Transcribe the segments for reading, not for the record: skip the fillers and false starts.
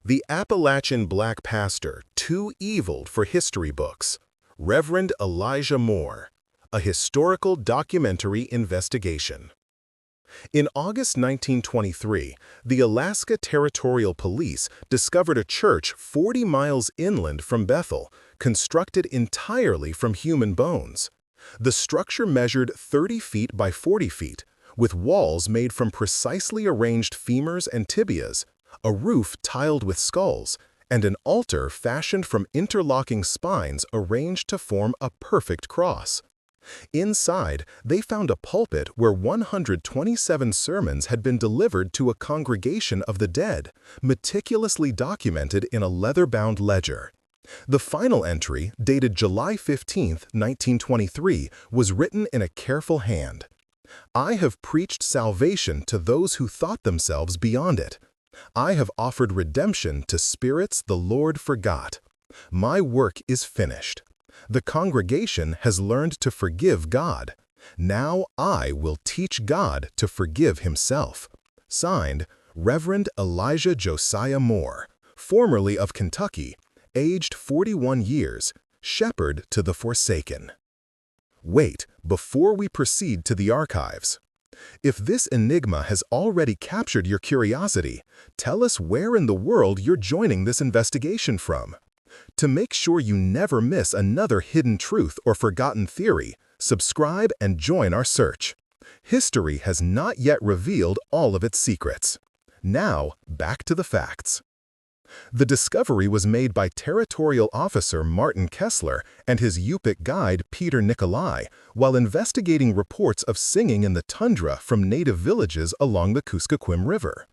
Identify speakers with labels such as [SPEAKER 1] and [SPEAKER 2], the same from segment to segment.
[SPEAKER 1] The Appalachian Black Pastor, Too Evil for History Books, Reverend Elijah Moore, a historical documentary investigation. In August 1923, the Alaska Territorial Police discovered a church 40 miles inland from Bethel, constructed entirely from human bones. The structure measured 30 feet by 40 feet, with walls made from precisely arranged femurs and tibias, a roof tiled with skulls, and an altar fashioned from interlocking spines arranged to form a perfect cross. Inside, they found a pulpit where 127 sermons had been delivered to a congregation of the dead, meticulously documented in a leather-bound ledger. The final entry, dated July 15, 1923, was written in a careful hand. "I have preached salvation to those who thought themselves beyond it. I have offered redemption to spirits the Lord forgot. My work is finished. The congregation has learned to forgive God. Now I will teach God to forgive himself." Signed, Reverend Elijah Josiah Moore, formerly of Kentucky, aged 41 years, shepherd to the forsaken. Wait, before we proceed to the archives. If this enigma has already captured your curiosity, tell us where in the world you're joining this investigation from. To make sure you never miss another hidden truth or forgotten theory, subscribe and join our search. History has not yet revealed all of its secrets. Now, back to the facts. The discovery was made by Territorial Officer Martin Kessler and his Yupik guide Peter Nicolai while investigating reports of singing in the tundra from native villages along the Kuskokwim River.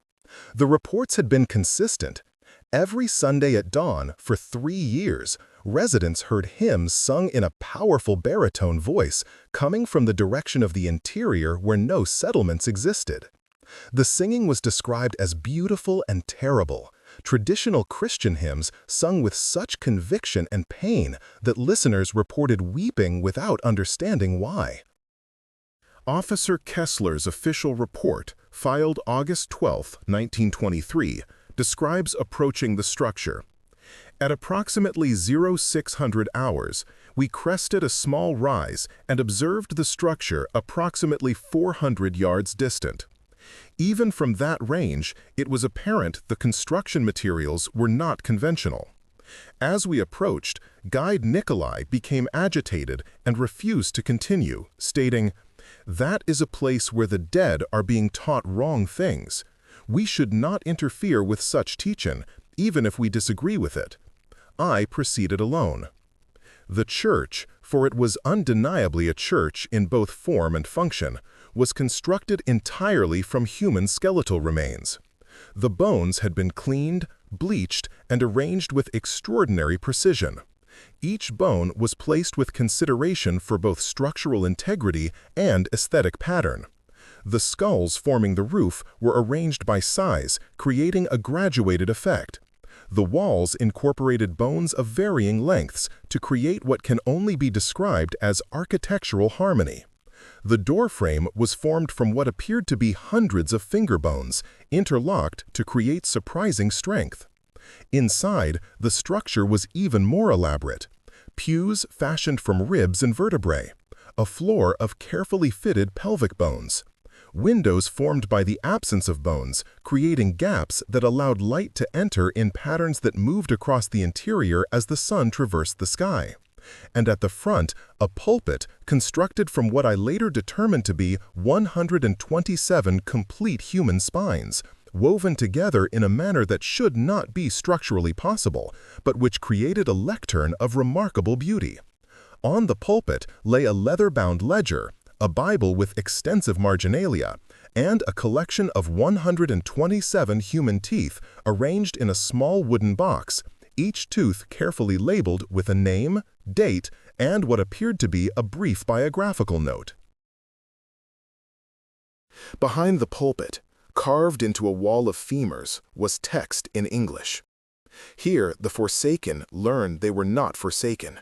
[SPEAKER 1] The reports had been consistent. Every Sunday at dawn, for 3 years, residents heard hymns sung in a powerful baritone voice coming from the direction of the interior where no settlements existed. The singing was described as beautiful and terrible, traditional Christian hymns sung with such conviction and pain that listeners reported weeping without understanding why. Officer Kessler's official report, filed August 12, 1923, describes approaching the structure. At approximately 0600 hours, we crested a small rise and observed the structure approximately 400 yards distant. Even from that range, it was apparent the construction materials were not conventional. As we approached, Guide Nicolai became agitated and refused to continue, stating, "That is a place where the dead are being taught wrong things. We should not interfere with such teaching, even if we disagree with it." I proceeded alone. The church, for it was undeniably a church in both form and function, was constructed entirely from human skeletal remains. The bones had been cleaned, bleached, and arranged with extraordinary precision. Each bone was placed with consideration for both structural integrity and aesthetic pattern. The skulls forming the roof were arranged by size, creating a graduated effect. The walls incorporated bones of varying lengths to create what can only be described as architectural harmony. The doorframe was formed from what appeared to be hundreds of finger bones, interlocked to create surprising strength. Inside, the structure was even more elaborate. Pews fashioned from ribs and vertebrae, a floor of carefully fitted pelvic bones, windows formed by the absence of bones, creating gaps that allowed light to enter in patterns that moved across the interior as the sun traversed the sky. And at the front, a pulpit constructed from what I later determined to be 127 complete human spines, woven together in a manner that should not be structurally possible, but which created a lectern of remarkable beauty. On the pulpit lay a leather-bound ledger, a Bible with extensive marginalia, and a collection of 127 human teeth arranged in a small wooden box, each tooth carefully labeled with a name, date, and what appeared to be a brief biographical note. Behind the pulpit, carved into a wall of femurs, was text in English. Here the forsaken learned they were not forsaken.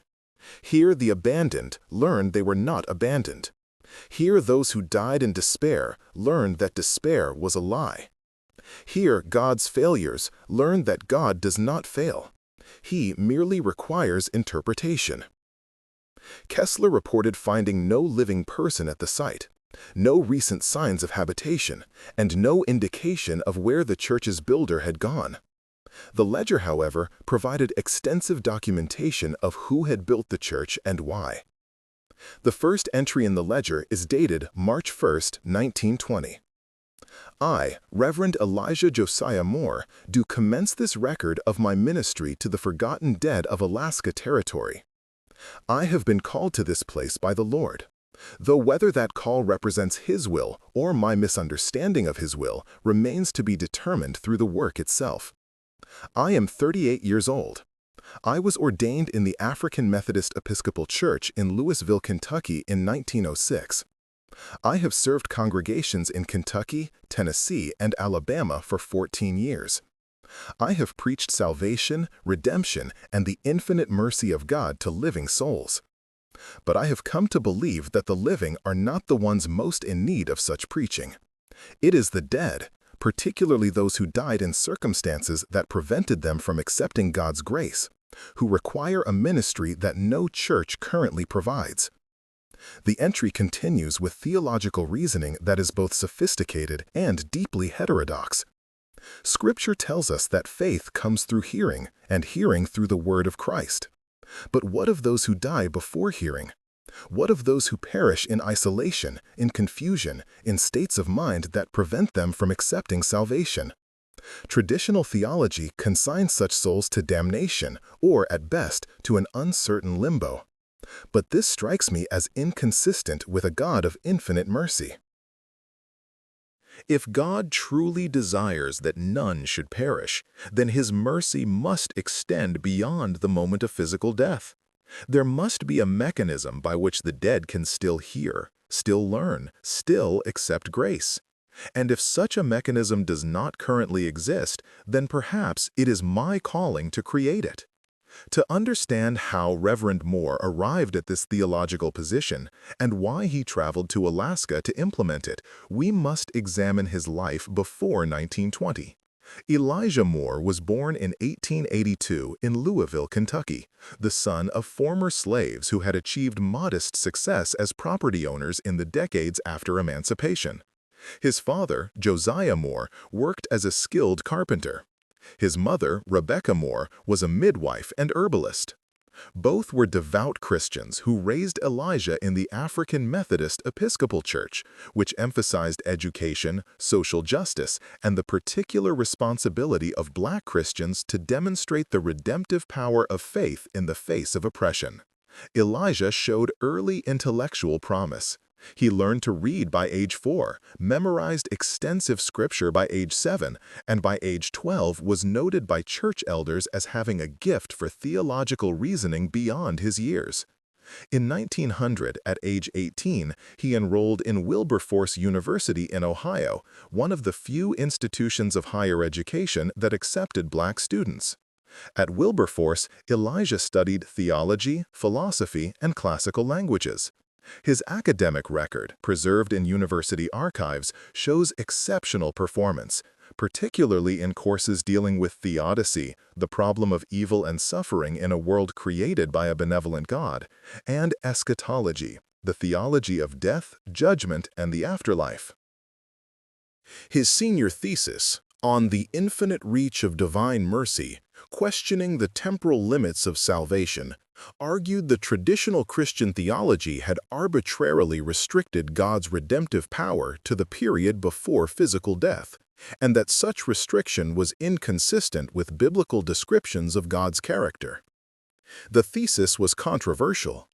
[SPEAKER 1] Here the abandoned learned they were not abandoned. Here those who died in despair learned that despair was a lie. Here, God's failures learn that God does not fail. He merely requires interpretation. Kessler reported finding no living person at the site, no recent signs of habitation, and no indication of where the church's builder had gone. The ledger, however, provided extensive documentation of who had built the church and why. The first entry in the ledger is dated March 1, 1920. I, Reverend Elijah Josiah Moore, do commence this record of my ministry to the forgotten dead of Alaska Territory. I have been called to this place by the Lord, though whether that call represents His will or my misunderstanding of His will remains to be determined through the work itself. I am 38 years old. I was ordained in the African Methodist Episcopal Church in Louisville, Kentucky in 1906. I have served congregations in Kentucky, Tennessee, and Alabama for 14 years. I have preached salvation, redemption, and the infinite mercy of God to living souls. But I have come to believe that the living are not the ones most in need of such preaching. It is the dead, particularly those who died in circumstances that prevented them from accepting God's grace, who require a ministry that no church currently provides. The entry continues with theological reasoning that is both sophisticated and deeply heterodox. Scripture tells us that faith comes through hearing, and hearing through the word of Christ. But what of those who die before hearing? What of those who perish in isolation, in confusion, in states of mind that prevent them from accepting salvation? Traditional theology consigns such souls to damnation, or at best, to an uncertain limbo. But this strikes me as inconsistent with a God of infinite mercy. If God truly desires that none should perish, then His mercy must extend beyond the moment of physical death. There must be a mechanism by which the dead can still hear, still learn, still accept grace. And if such a mechanism does not currently exist, then perhaps it is my calling to create it. To understand how Reverend Moore arrived at this theological position and why he traveled to Alaska to implement it, we must examine his life before 1920. Elijah Moore was born in 1882 in Louisville, Kentucky, the son of former slaves who had achieved modest success as property owners in the decades after emancipation. His father, Josiah Moore, worked as a skilled carpenter. His mother, Rebecca Moore, was a midwife and herbalist. Both were devout Christians who raised Elijah in the African Methodist Episcopal Church, which emphasized education, social justice, and the particular responsibility of Black Christians to demonstrate the redemptive power of faith in the face of oppression. Elijah showed early intellectual promise. He learned to read by age 4, memorized extensive scripture by age 7, and by age 12 was noted by church elders as having a gift for theological reasoning beyond his years. In 1900, at age 18, he enrolled in Wilberforce University in Ohio, one of the few institutions of higher education that accepted Black students. At Wilberforce, Elijah studied theology, philosophy, and classical languages. His academic record, preserved in university archives, shows exceptional performance, particularly in courses dealing with theodicy, the problem of evil and suffering in a world created by a benevolent God, and eschatology, the theology of death, judgment, and the afterlife. His senior thesis, On the Infinite Reach of Divine Mercy, Questioning the Temporal Limits of Salvation, argued the traditional Christian theology had arbitrarily restricted God's redemptive power to the period before physical death, and that such restriction was inconsistent with biblical descriptions of God's character. The thesis was controversial.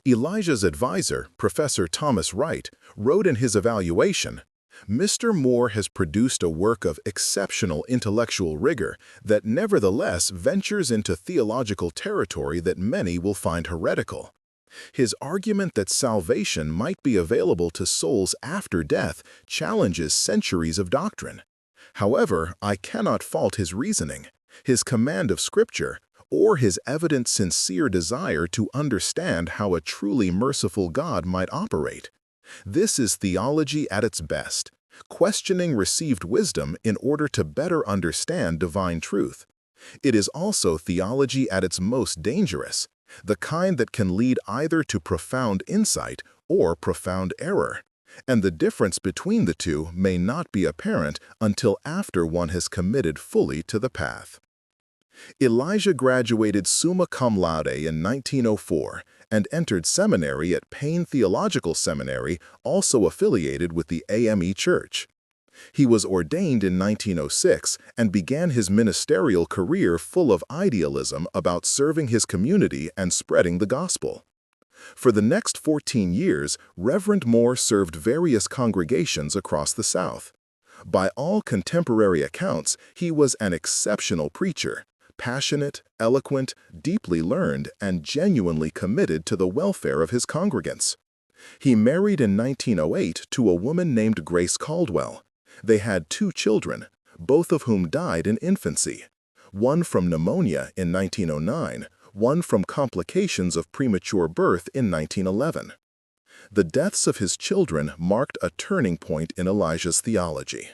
[SPEAKER 1] Elijah's advisor, Professor Thomas Wright, wrote in his evaluation, Mr. Moore has produced a work of exceptional intellectual rigor that nevertheless ventures into theological territory that many will find heretical. His argument that salvation might be available to souls after death challenges centuries of doctrine. However, I cannot fault his reasoning, his command of Scripture, or his evident sincere desire to understand how a truly merciful God might operate. This is theology at its best, Questioning received wisdom in order to better understand divine truth. It is also theology at its most dangerous, the kind that can lead either to profound insight or profound error. And the difference between the two may not be apparent until after one has committed fully to the path. Elijah graduated summa cum laude in 1904 and entered seminary at Payne Theological Seminary, also affiliated with the AME Church. He was ordained in 1906 and began his ministerial career full of idealism about serving his community and spreading the gospel. For the next 14 years, Reverend Moore served various congregations across the South. By all contemporary accounts, he was an exceptional preacher, passionate, eloquent, deeply learned, and genuinely committed to the welfare of his congregants. He married in 1908 to a woman named Grace Caldwell. They had 2 children, both of whom died in infancy, one from pneumonia in 1909, one from complications of premature birth in 1911. The deaths of his children marked a turning point in Elijah's theology.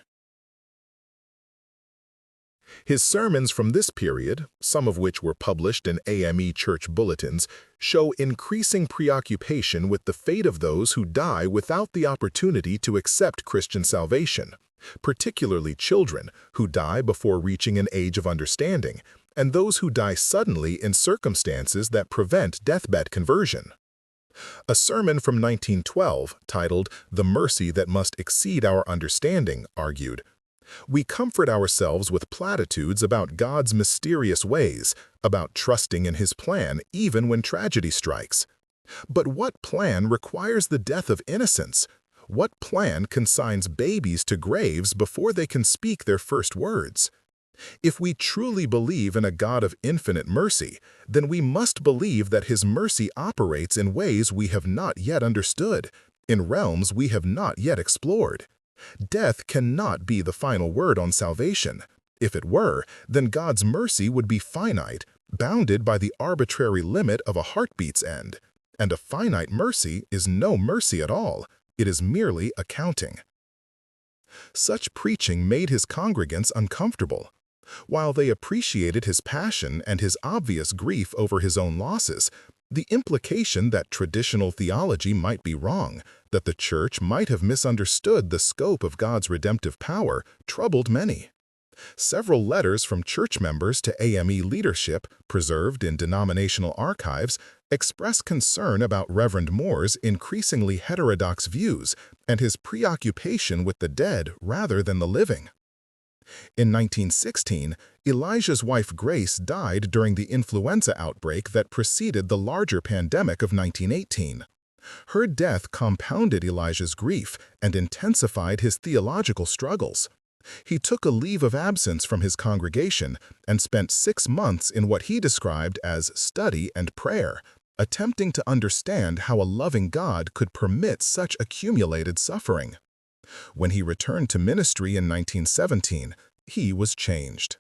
[SPEAKER 1] His sermons from this period, some of which were published in AME church bulletins, show increasing preoccupation with the fate of those who die without the opportunity to accept Christian salvation, particularly children who die before reaching an age of understanding, and those who die suddenly in circumstances that prevent deathbed conversion. A sermon from 1912, titled "The Mercy That Must Exceed Our Understanding," argued, "We comfort ourselves with platitudes about God's mysterious ways, about trusting in His plan even when tragedy strikes. But what plan requires the death of innocents? What plan consigns babies to graves before they can speak their first words? If we truly believe in a God of infinite mercy, then we must believe that His mercy operates in ways we have not yet understood, in realms we have not yet explored. Death cannot be the final word on salvation. If it were, then God's mercy would be finite, bounded by the arbitrary limit of a heartbeat's end. And a finite mercy is no mercy at all. It is merely accounting." Such preaching made his congregants uncomfortable. While they appreciated his passion and his obvious grief over his own losses, the implication that traditional theology might be wrong, that the church might have misunderstood the scope of God's redemptive power, troubled many. Several letters from church members to AME leadership, preserved in denominational archives, express concern about Reverend Moore's increasingly heterodox views and his preoccupation with the dead rather than the living. In 1916, Elijah's wife Grace died during the influenza outbreak that preceded the larger pandemic of 1918. Her death compounded Elijah's grief and intensified his theological struggles. He took a leave of absence from his congregation and spent 6 months in what he described as study and prayer, attempting to understand how a loving God could permit such accumulated suffering. When he returned to ministry in 1917, he was changed.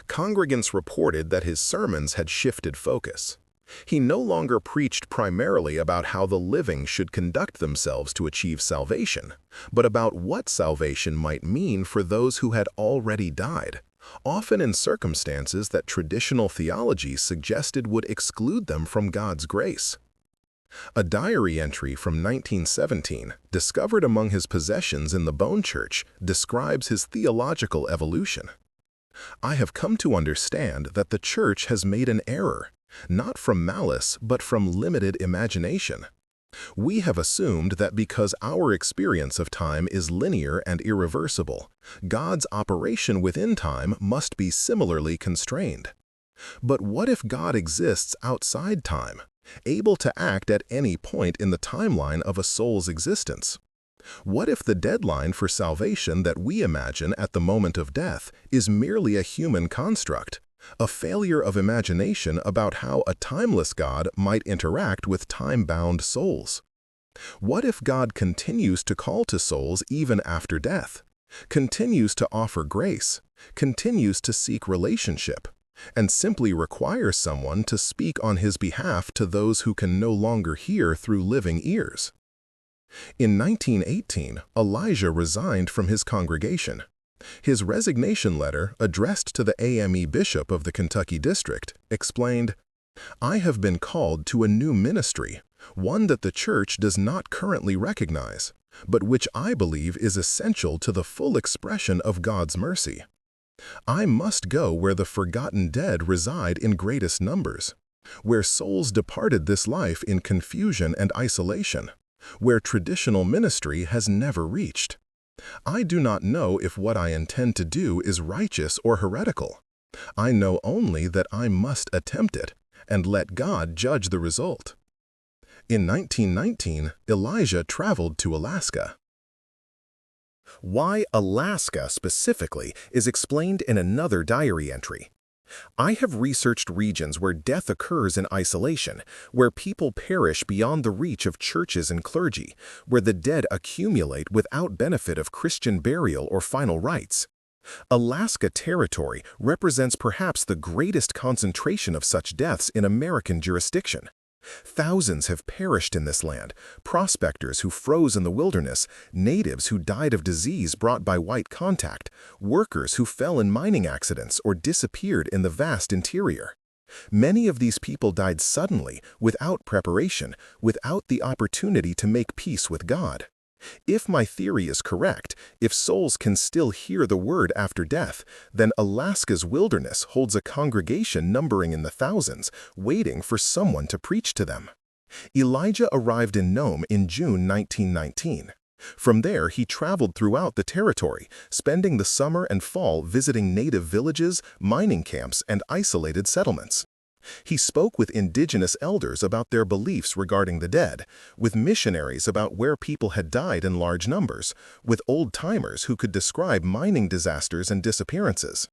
[SPEAKER 1] Congregants reported that his sermons had shifted focus. He no longer preached primarily about how the living should conduct themselves to achieve salvation, but about what salvation might mean for those who had already died, often in circumstances that traditional theology suggested would exclude them from God's grace. A diary entry from 1917, discovered among his possessions in the Bone Church, describes his theological evolution. "I have come to understand that the Church has made an error, not from malice but from limited imagination. We have assumed that because our experience of time is linear and irreversible, God's operation within time must be similarly constrained. But what if God exists outside time, able to act at any point in the timeline of a soul's existence? What if the deadline for salvation that we imagine at the moment of death is merely a human construct, a failure of imagination about how a timeless God might interact with time-bound souls? What if God continues to call to souls even after death, continues to offer grace, continues to seek relationship, and simply requires someone to speak on his behalf to those who can no longer hear through living ears? In 1918, Elijah resigned from his congregation. His resignation letter, addressed to the AME bishop of the Kentucky district, explained, "I have been called to a new ministry, one that the church does not currently recognize, but which I believe is essential to the full expression of God's mercy. I must go where the forgotten dead reside in greatest numbers, where souls departed this life in confusion and isolation, where traditional ministry has never reached. I do not know if what I intend to do is righteous or heretical. I know only that I must attempt it, and let God judge the result." In 1919, Elijah traveled to Alaska. Why Alaska specifically is explained in another diary entry. "I have researched regions where death occurs in isolation, where people perish beyond the reach of churches and clergy, where the dead accumulate without benefit of Christian burial or final rites. Alaska Territory represents perhaps the greatest concentration of such deaths in American jurisdiction. Thousands have perished in this land, prospectors who froze in the wilderness, natives who died of disease brought by white contact, workers who fell in mining accidents or disappeared in the vast interior. Many of these people died suddenly, without preparation, without the opportunity to make peace with God. If my theory is correct, if souls can still hear the word after death, then Alaska's wilderness holds a congregation numbering in the thousands, waiting for someone to preach to them." Elijah arrived in Nome in June 1919. From there, he traveled throughout the territory, spending the summer and fall visiting native villages, mining camps, and isolated settlements. He spoke with indigenous elders about their beliefs regarding the dead, with missionaries about where people had died in large numbers, with old-timers who could describe mining disasters and disappearances.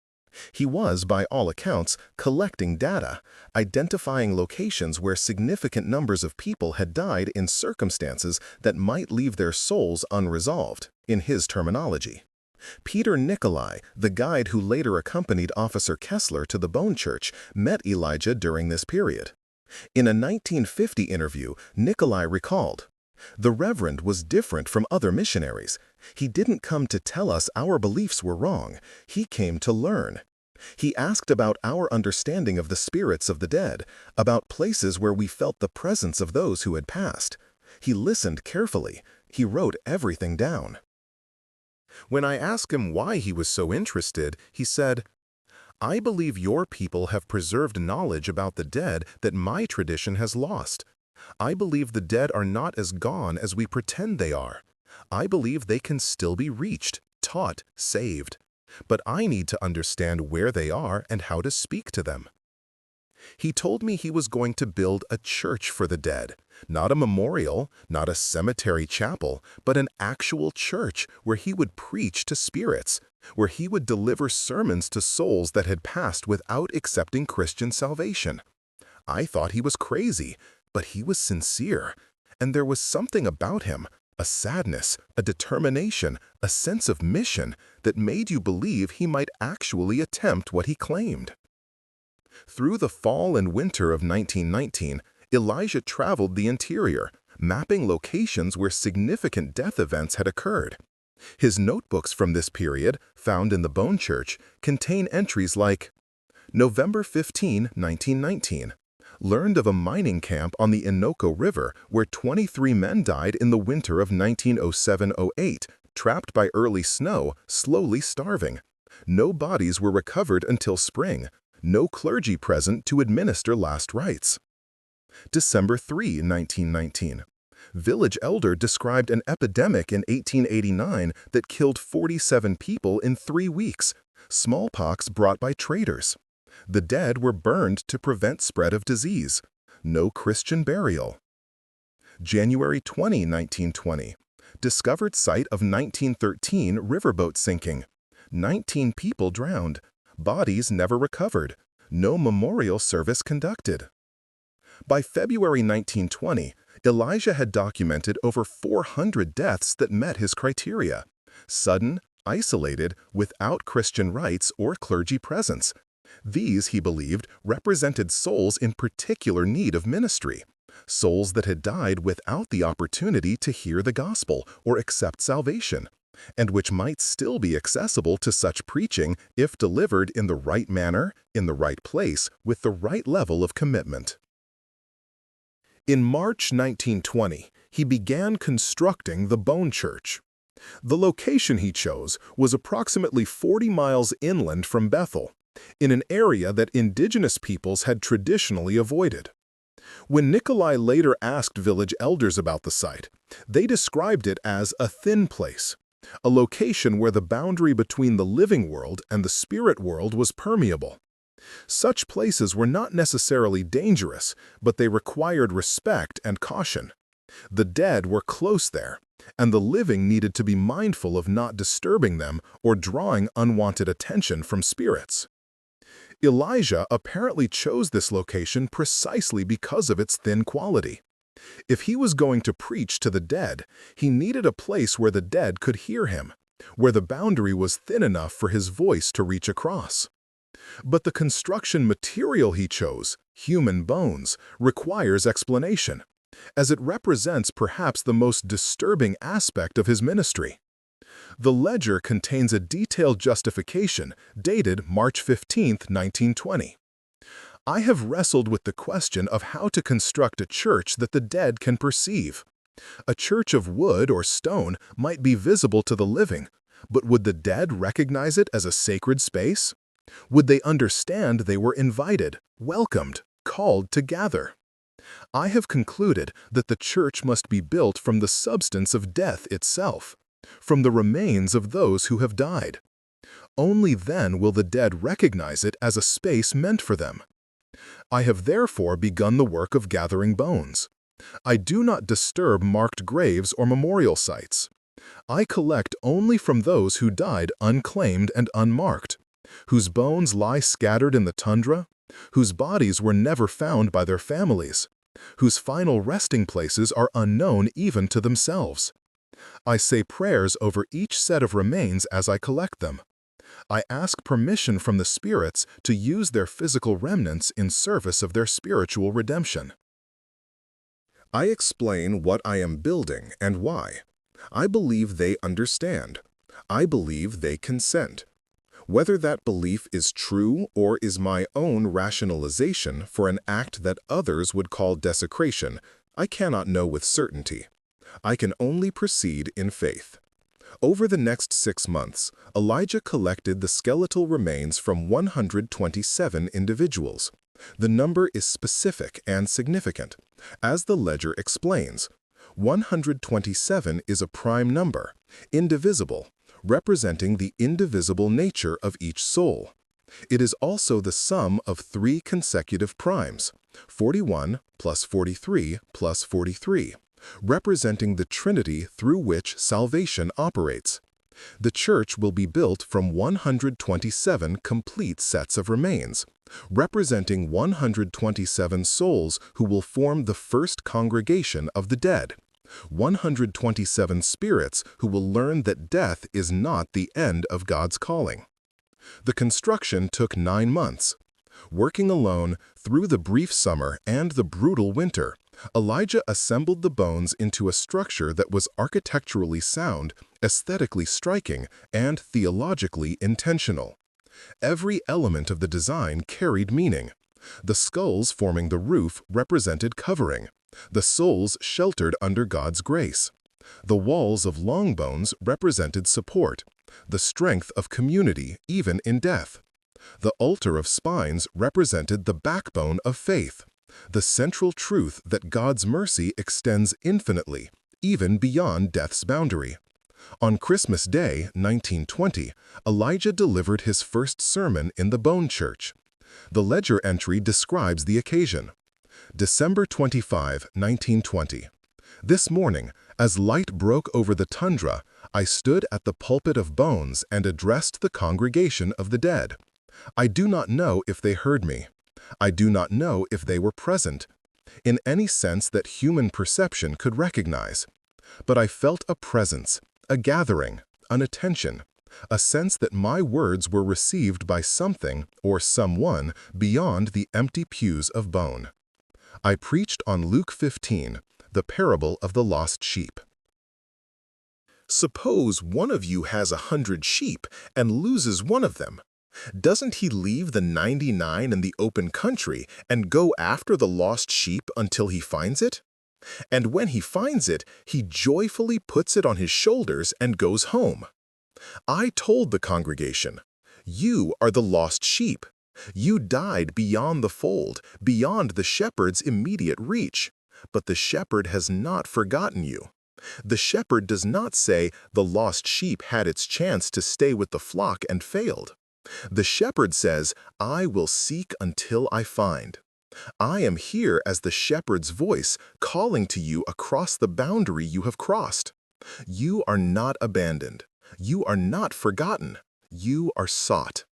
[SPEAKER 1] He was, by all accounts, collecting data, identifying locations where significant numbers of people had died in circumstances that might leave their souls unresolved, in his terminology. Peter Nicolai, the guide who later accompanied Officer Kessler to the Bone Church, met Elijah during this period. In a 1950 interview, Nicolai recalled, "The Reverend was different from other missionaries. He didn't come to tell us our beliefs were wrong. He came to learn. He asked about our understanding of the spirits of the dead, about places where we felt the presence of those who had passed. He listened carefully. He wrote everything down." When I asked him why he was so interested, he said, "I believe your people have preserved knowledge about the dead that my tradition has lost. I believe the dead are not as gone as we pretend they are. I believe they can still be reached, taught, saved. But I need to understand where they are and how to speak to them." He told me he was going to build a church for the dead, not a memorial, not a cemetery chapel, but an actual church where he would preach to spirits, where he would deliver sermons to souls that had passed without accepting Christian salvation. I thought he was crazy, but he was sincere, and there was something about him, a sadness, a determination, a sense of mission that made you believe he might actually attempt what he claimed. Through the fall and winter of 1919, Elijah traveled the interior, mapping locations where significant death events had occurred. His notebooks from this period, found in the Bone Church, contain entries like, November 15, 1919. Learned of a mining camp on the Innoko River where 23 men died in the winter of 1907-08, trapped by early snow, slowly starving. No bodies were recovered until spring. No clergy present to administer last rites. December 3, 1919. Village elder described an epidemic in 1889 that killed 47 people in 3 weeks, smallpox brought by traders. The dead were burned to prevent spread of disease. No Christian burial. January 20, 1920. Discovered site of 1913 riverboat sinking. 19 people drowned. Bodies never recovered. No memorial service conducted. By February 1920, Elijah had documented over 400 deaths that met his criteria. Sudden, isolated, without Christian rites or clergy presence. These, he believed, represented souls in particular need of ministry. souls that had died without the opportunity to hear the gospel or accept salvation, and which might still be accessible to such preaching if delivered in the right manner, in the right place, with the right level of commitment. In March 1920, he began constructing the Bone Church. The location he chose was approximately 40 miles inland from Bethel, in an area that indigenous peoples had traditionally avoided. When Nikolai later asked village elders about the site, they described it as a thin place, a location where the boundary between the living world and the spirit world was permeable. Such places were not necessarily dangerous, but they required respect and caution. The dead were close there, and the living needed to be mindful of not disturbing them or drawing unwanted attention from spirits. Elijah apparently chose this location precisely because of its thin quality. If he was going to preach to the dead, he needed a place where the dead could hear him, where the boundary was thin enough for his voice to reach across. But the construction material he chose, human bones, requires explanation, as it represents perhaps the most disturbing aspect of his ministry. The ledger contains a detailed justification dated March 15, 1920. I have wrestled with the question of how to construct a church that the dead can perceive. A church of wood or stone might be visible to the living, but would the dead recognize it as a sacred space? Would they understand they were invited, welcomed, called to gather? I have concluded that the church must be built from the substance of death itself, from the remains of those who have died. Only then will the dead recognize it as a space meant for them. I have therefore begun the work of gathering bones. I do not disturb marked graves or memorial sites. I collect only from those who died unclaimed and unmarked, whose bones lie scattered in the tundra, whose bodies were never found by their families, whose final resting places are unknown even to themselves. I say prayers over each set of remains as I collect them. I ask permission from the spirits to use their physical remnants in service of their spiritual redemption. I explain what I am building and why. I believe they understand. I believe they consent. Whether that belief is true or is my own rationalization for an act that others would call desecration, I cannot know with certainty. I can only proceed in faith. Over the next 6 months, Elijah collected the skeletal remains from 127 individuals. The number is specific and significant. As the ledger explains, 127 is a prime number, indivisible, representing the indivisible nature of each soul. It is also the sum of 3 consecutive primes, 41 plus 43 plus 43, representing the Trinity through which salvation operates. The church will be built from 127 complete sets of remains, representing 127 souls who will form the first congregation of the dead, 127 spirits who will learn that death is not the end of God's calling. The construction took 9 months. Working alone through the brief summer and the brutal winter, Elijah assembled the bones into a structure that was architecturally sound, aesthetically striking, and theologically intentional. Every element of the design carried meaning. The skulls forming the roof represented covering. The souls sheltered under God's grace. The walls of long bones represented support, the strength of community even in death. The altar of spines represented the backbone of faith, the central truth that God's mercy extends infinitely, even beyond death's boundary. On Christmas Day, 1920, Elijah delivered his first sermon in the Bone Church. The ledger entry describes the occasion. December 25, 1920. This morning, as light broke over the tundra, I stood at the pulpit of bones and addressed the congregation of the dead. I do not know if they heard me. I do not know if they were present, in any sense that human perception could recognize. But I felt a presence, a gathering, an attention, a sense that my words were received by something or someone beyond the empty pews of bone. I preached on Luke 15, the parable of the lost sheep. Suppose one of you has 100 sheep and loses one of them. Doesn't he leave the 99 in the open country and go after the lost sheep until he finds it? And when he finds it, he joyfully puts it on his shoulders and goes home. I told the congregation, "You are the lost sheep. You died beyond the fold, beyond the shepherd's immediate reach. But the shepherd has not forgotten you." The shepherd does not say the lost sheep had its chance to stay with the flock and failed. The shepherd says, "I will seek until I find." I am here as the shepherd's voice calling to you across the boundary you have crossed. You are not abandoned. You are not forgotten. You are sought.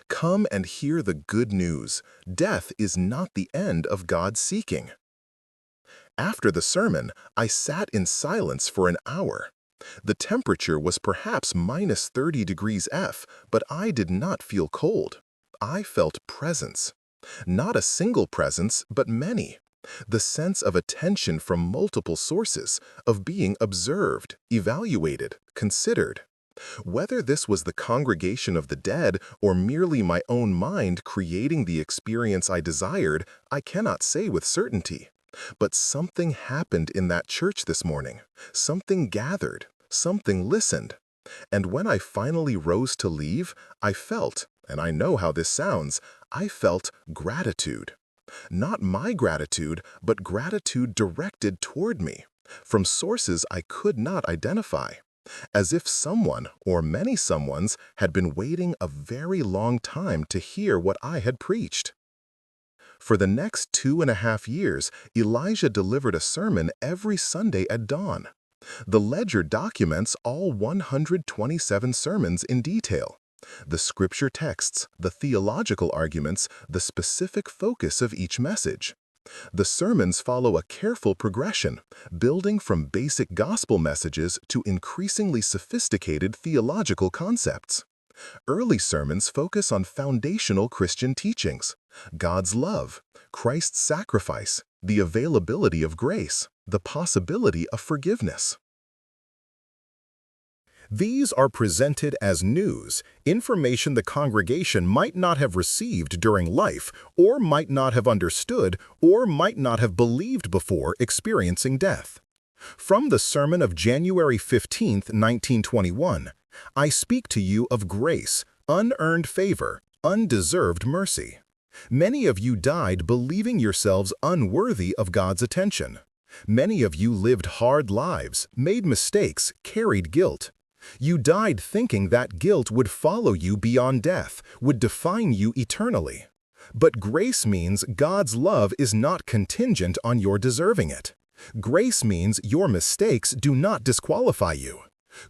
[SPEAKER 1] Come and hear the good news. Death is not the end of God's seeking. After the sermon, I sat in silence for an hour. The temperature was perhaps minus 30 degrees F, but I did not feel cold. I felt presence. Not a single presence, but many. The sense of attention from multiple sources, of being observed, evaluated, considered. Whether this was the congregation of the dead or merely my own mind creating the experience I desired, I cannot say with certainty. But something happened in that church this morning. Something gathered. Something listened. And when I finally rose to leave, I felt, and I know how this sounds, I felt gratitude. Not my gratitude, but gratitude directed toward me, from sources I could not identify. As if someone, or many someones, had been waiting a very long time to hear what I had preached. For the next 2.5 years, Elijah delivered a sermon every Sunday at dawn. The ledger documents all 127 sermons in detail. The scripture texts, the theological arguments, the specific focus of each message. The sermons follow a careful progression, building from basic gospel messages to increasingly sophisticated theological concepts. Early sermons focus on foundational Christian teachings: God's love, Christ's sacrifice, the availability of grace, the possibility of forgiveness. These are presented as news, information the congregation might not have received during life, or might not have understood, or might not have believed before experiencing death. From the sermon of January 15, 1921, I speak to you of grace, unearned favor, undeserved mercy. Many of you died believing yourselves unworthy of God's attention. Many of you lived hard lives, made mistakes, carried guilt. You died thinking that guilt would follow you beyond death, would define you eternally. But grace means God's love is not contingent on your deserving it. Grace means your mistakes do not disqualify you.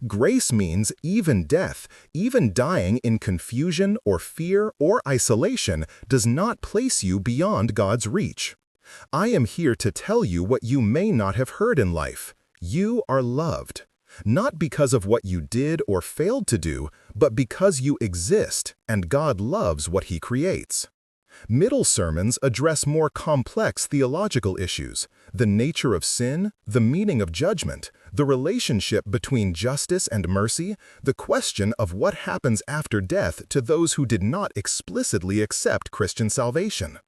[SPEAKER 1] Grace means even death, even dying in confusion or fear or isolation, does not place you beyond God's reach. I am here to tell you what you may not have heard in life. You are loved. Not because of what you did or failed to do, but because you exist, and God loves what He creates. Middle sermons address more complex theological issues: the nature of sin, the meaning of judgment, the relationship between justice and mercy, the question of what happens after death to those who did not explicitly accept Christian salvation.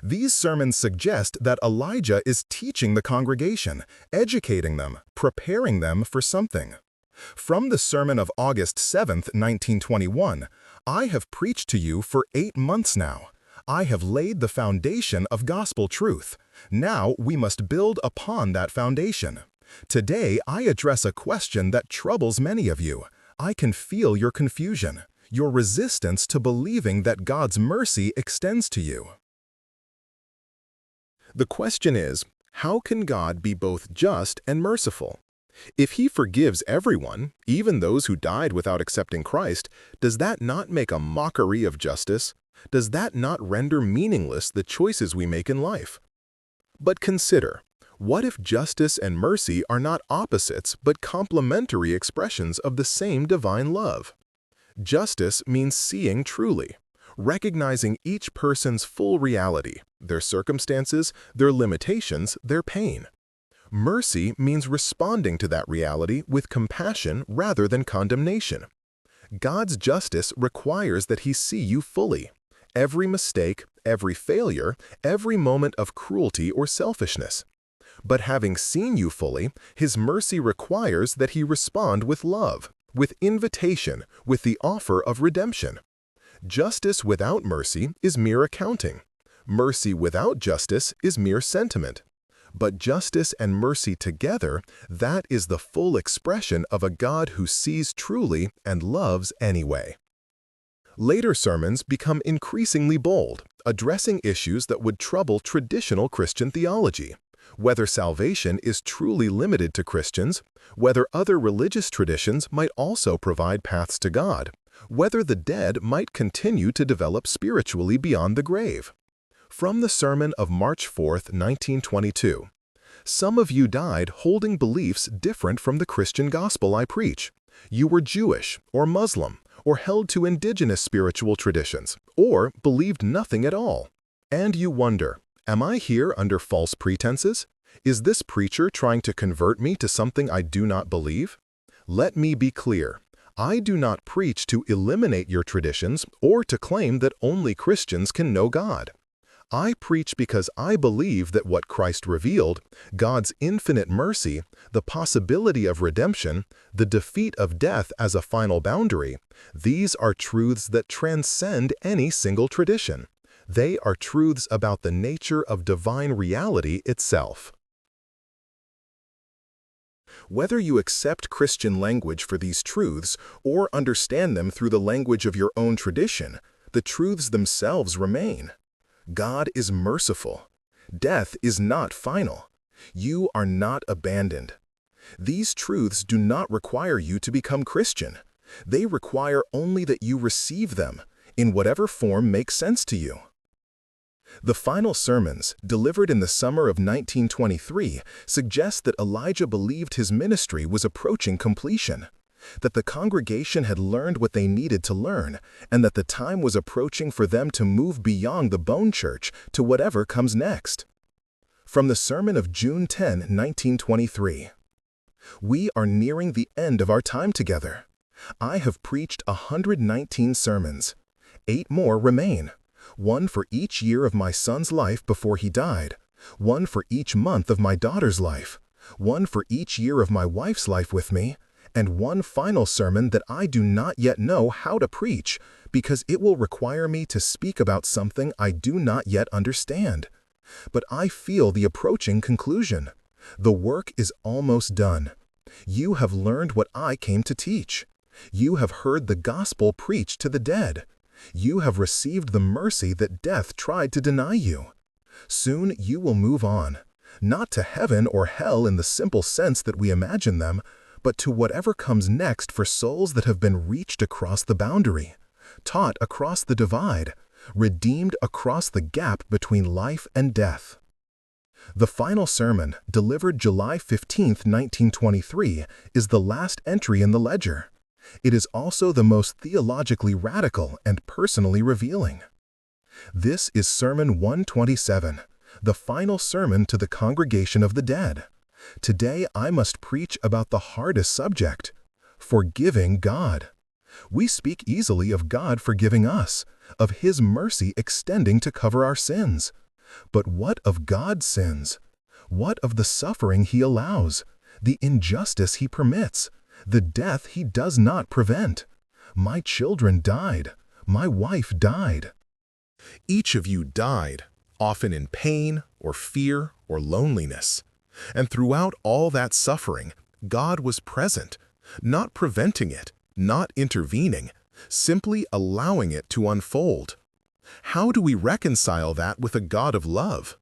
[SPEAKER 1] These sermons suggest that Elijah is teaching the congregation, educating them, preparing them for something. From the sermon of August 7, 1921, I have preached to you for 8 months now. I have laid the foundation of gospel truth. Now we must build upon that foundation. Today I address a question that troubles many of you. I can feel your confusion, your resistance to believing that God's mercy extends to you. The question is, how can God be both just and merciful? If He forgives everyone, even those who died without accepting Christ, does that not make a mockery of justice? Does that not render meaningless the choices we make in life? But consider, what if justice and mercy are not opposites but complementary expressions of the same divine love? Justice means seeing truly. recognizing each person's full reality, their circumstances, their limitations, their pain. Mercy means responding to that reality with compassion rather than condemnation. God's justice requires that He see you fully. Every mistake, every failure, every moment of cruelty or selfishness. But having seen you fully, His mercy requires that He respond with love, with invitation, with the offer of redemption. Justice without mercy is mere accounting. Mercy without justice is mere sentiment. But justice and mercy together, that is the full expression of a God who sees truly and loves anyway. Later sermons become increasingly bold, addressing issues that would trouble traditional Christian theology. Whether salvation is truly limited to Christians, whether other religious traditions might also provide paths to God, whether the dead might continue to develop spiritually beyond the grave. From the sermon of March 4, 1922, "Some of you died holding beliefs different from the Christian gospel I preach. You were Jewish or Muslim, or held to indigenous spiritual traditions, or believed nothing at all. And you wonder, am I here under false pretenses? Is this preacher trying to convert me to something I do not believe? Let me be clear. I do not preach to eliminate your traditions or to claim that only Christians can know God. I preach because I believe that what Christ revealed, God's infinite mercy, the possibility of redemption, the defeat of death as a final boundary, these are truths that transcend any single tradition. They are truths about the nature of divine reality itself." Whether you accept Christian language for these truths or understand them through the language of your own tradition, the truths themselves remain. God is merciful. Death is not final. You are not abandoned. These truths do not require you to become Christian. They require only that you receive them, in whatever form makes sense to you. The final sermons, delivered in the summer of 1923, suggest that Elijah believed his ministry was approaching completion, that the congregation had learned what they needed to learn, and that the time was approaching for them to move beyond the bone church to whatever comes next. From the sermon of June 10, 1923, "We are nearing the end of our time together. I have preached 119 sermons. 8 more remain. 1 for each year of my son's life before he died, 1 for each month of my daughter's life, 1 for each year of my wife's life with me, and 1 final sermon that I do not yet know how to preach, because it will require me to speak about something I do not yet understand. But I feel the approaching conclusion. The work is almost done. You have learned what I came to teach. You have heard the gospel preached to the dead. You have received the mercy that death tried to deny you. Soon you will move on, not to heaven or hell in the simple sense that we imagine them, but to whatever comes next for souls that have been reached across the boundary, taught across the divide, redeemed across the gap between life and death." The final sermon, delivered July 15, 1923, is the last entry in the ledger. It is also the most theologically radical and personally revealing. This is Sermon 127, the final sermon to the congregation of the dead. Today I must preach about the hardest subject, forgiving God. We speak easily of God forgiving us, of His mercy extending to cover our sins. But what of God's sins? What of the suffering He allows, the injustice He permits, the death He does not prevent? My children died. My wife died. Each of you died, often in pain or fear or loneliness. And throughout all that suffering, God was present, not preventing it, not intervening, simply allowing it to unfold. How do we reconcile that with a God of love?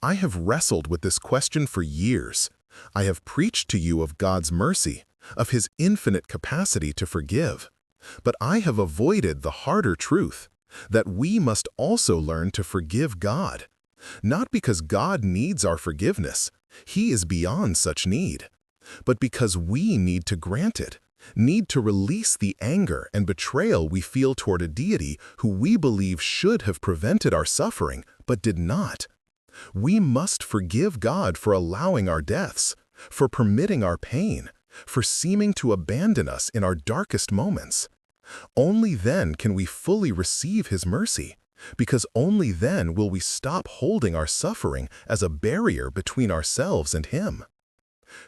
[SPEAKER 1] I have wrestled with this question for years. I have preached to you of God's mercy, of His infinite capacity to forgive. But I have avoided the harder truth, that we must also learn to forgive God. Not because God needs our forgiveness, He is beyond such need, but because we need to grant it, need to release the anger and betrayal we feel toward a deity who we believe should have prevented our suffering, but did not. We must forgive God for allowing our deaths, for permitting our pain, for seeming to abandon us in our darkest moments. Only then can we fully receive His mercy, because only then will we stop holding our suffering as a barrier between ourselves and Him.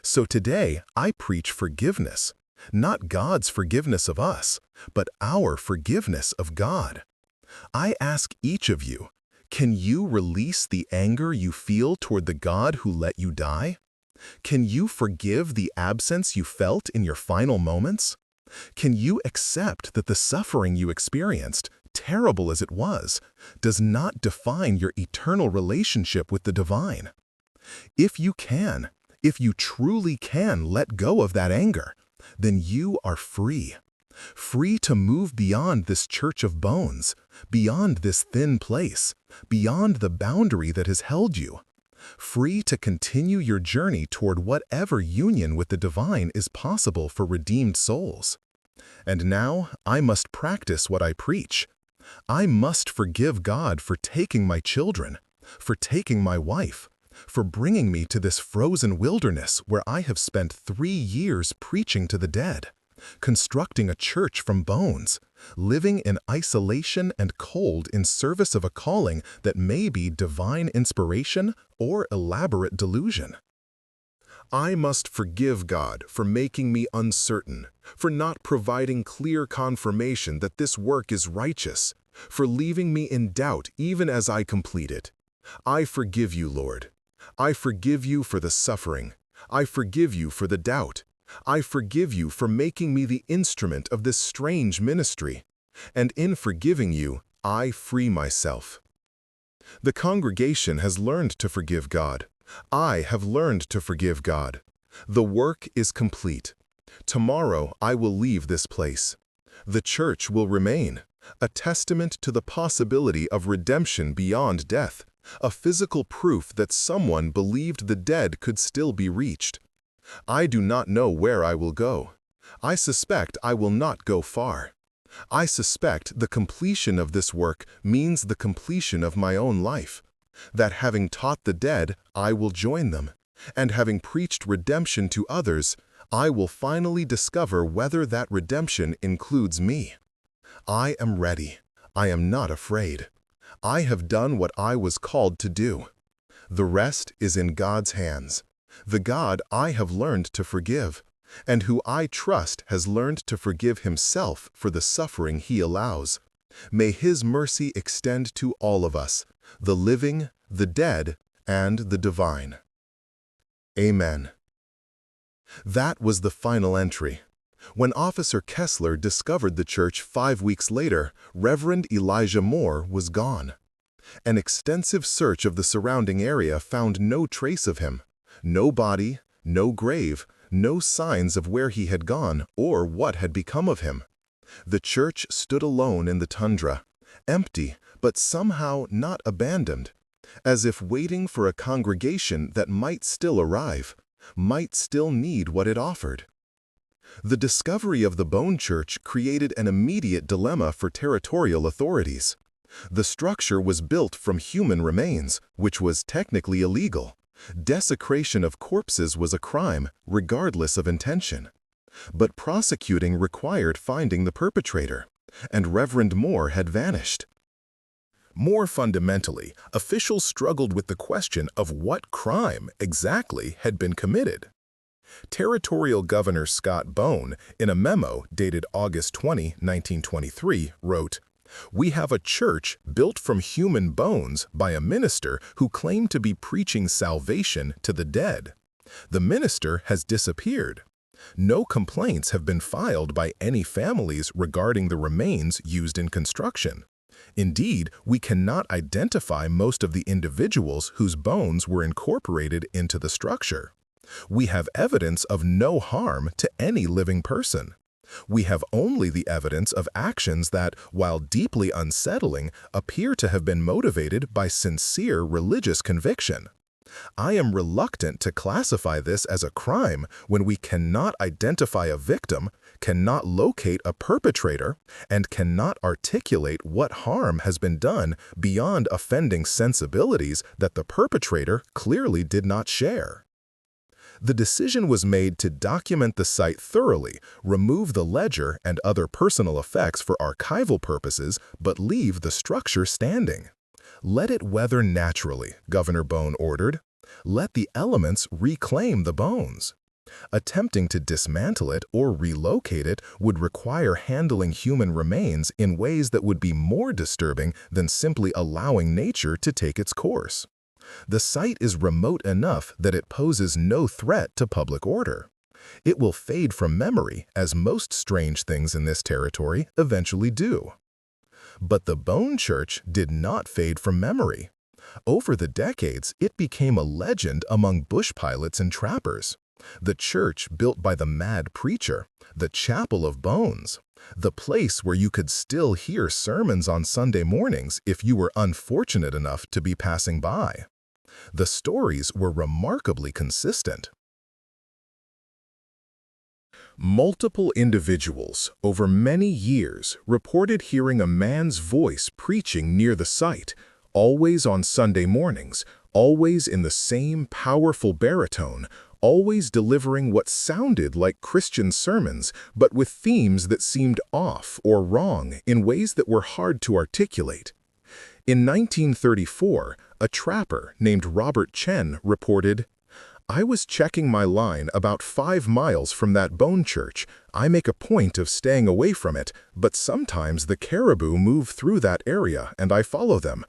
[SPEAKER 1] So today, I preach forgiveness, not God's forgiveness of us, but our forgiveness of God. I ask each of you, can you release the anger you feel toward the God who let you die? Can you forgive the absence you felt in your final moments? Can you accept that the suffering you experienced, terrible as it was, does not define your eternal relationship with the divine? If you can, if you truly can let go of that anger, then you are free. Free to move beyond this church of bones, beyond this thin place, beyond the boundary that has held you. Free to continue your journey toward whatever union with the divine is possible for redeemed souls. And now I must practice what I preach. I must forgive God for taking my children, for taking my wife, for bringing me to this frozen wilderness where I have spent 3 years preaching to the dead, constructing a church from bones, living in isolation and cold in service of a calling that may be divine inspiration or elaborate delusion. I must forgive God for making me uncertain, for not providing clear confirmation that this work is righteous, for leaving me in doubt even as I complete it. I forgive you, Lord. I forgive you for the suffering. I forgive you for the doubt. I forgive you for making me the instrument of this strange ministry. And in forgiving you, I free myself. The congregation has learned to forgive God. I have learned to forgive God. The work is complete. Tomorrow I will leave this place. The church will remain, a testament to the possibility of redemption beyond death, a physical proof that someone believed the dead could still be reached. I do not know where I will go. I suspect I will not go far. I suspect the completion of this work means the completion of my own life, that having taught the dead, I will join them, and having preached redemption to others, I will finally discover whether that redemption includes me. I am ready. I am not afraid. I have done what I was called to do. The rest is in God's hands, the God I have learned to forgive, and who I trust has learned to forgive himself for the suffering he allows. May his mercy extend to all of us, the living, the dead, and the divine. Amen. That was the final entry. When Officer Kessler discovered the church 5 weeks later, Reverend Elijah Moore was gone. An extensive search of the surrounding area found no trace of him. No body, no grave, no signs of where he had gone or what had become of him. The church stood alone in the tundra, empty, but somehow not abandoned, as if waiting for a congregation that might still arrive, might still need what it offered. The discovery of the Bone Church created an immediate dilemma for territorial authorities. The structure was built from human remains, which was technically illegal. Desecration of corpses was a crime, regardless of intention. But prosecuting required finding the perpetrator, and Reverend Moore had vanished. More fundamentally, officials struggled with the question of what crime exactly had been committed. Territorial Governor Scott Bone, in a memo dated August 20, 1923, wrote, "We have a church built from human bones by a minister who claimed to be preaching salvation to the dead. The minister has disappeared. No complaints have been filed by any families regarding the remains used in construction. Indeed, we cannot identify most of the individuals whose bones were incorporated into the structure. We have evidence of no harm to any living person. We have only the evidence of actions that, while deeply unsettling, appear to have been motivated by sincere religious conviction. I am reluctant to classify this as a crime when we cannot identify a victim, cannot locate a perpetrator, and cannot articulate what harm has been done beyond offending sensibilities that the perpetrator clearly did not share. The decision was made to document the site thoroughly, remove the ledger and other personal effects for archival purposes, but leave the structure standing. Let it weather naturally, Governor Bone ordered. Let the elements reclaim the bones. Attempting to dismantle it or relocate it would require handling human remains in ways that would be more disturbing than simply allowing nature to take its course. The site is remote enough that it poses no threat to public order. It will fade from memory, as most strange things in this territory eventually do. But the Bone Church did not fade from memory. Over the decades, it became a legend among bush pilots and trappers. The church built by the mad preacher, the Chapel of Bones, the place where you could still hear sermons on Sunday mornings if you were unfortunate enough to be passing by. The stories were remarkably consistent. Multiple individuals over many years reported hearing a man's voice preaching near the site, always on Sunday mornings, always in the same powerful baritone, always delivering what sounded like Christian sermons, but with themes that seemed off or wrong in ways that were hard to articulate. In 1934, a trapper named Robert Chen reported, "I was checking my line about 5 miles from that bone church. I make a point of staying away from it, but sometimes the caribou move through that area and I follow them.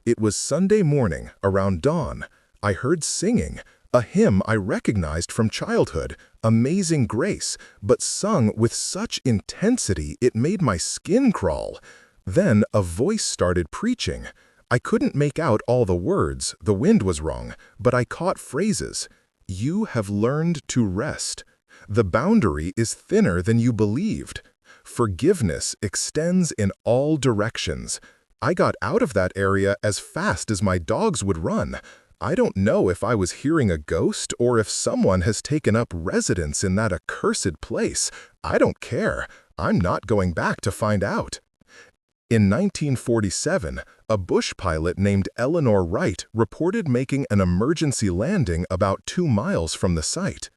[SPEAKER 1] It was Sunday morning, around dawn. I heard singing, a hymn I recognized from childhood, Amazing Grace, but sung with such intensity it made my skin crawl. Then a voice started preaching. I couldn't make out all the words, the wind was wrong, but I caught phrases. You have learned to rest. The boundary is thinner than you believed. Forgiveness extends in all directions. I got out of that area as fast as my dogs would run. I don't know if I was hearing a ghost or if someone has taken up residence in that accursed place. I don't care. I'm not going back to find out." In 1947, a bush pilot named Eleanor Wright reported making an emergency landing about 2 miles from the site.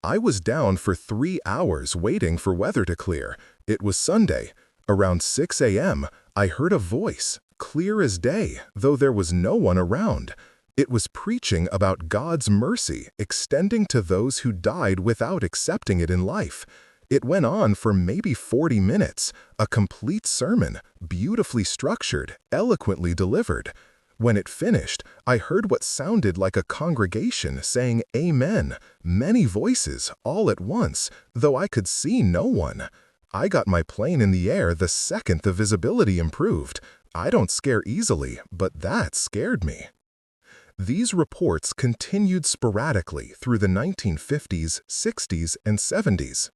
[SPEAKER 1] I was down for 3 hours waiting for weather to clear. It was Sunday. Around 6 a.m., I heard a voice, clear as day, though there was no one around. It was preaching about God's mercy extending to those who died without accepting it in life. It went on for maybe 40 minutes, a complete sermon, beautifully structured, eloquently delivered. When it finished, I heard what sounded like a congregation saying amen, many voices, all at once, though I could see no one. I got my plane in the air the second the visibility improved. I don't scare easily, but that scared me. These reports continued sporadically through the 1950s, 60s, and 70s.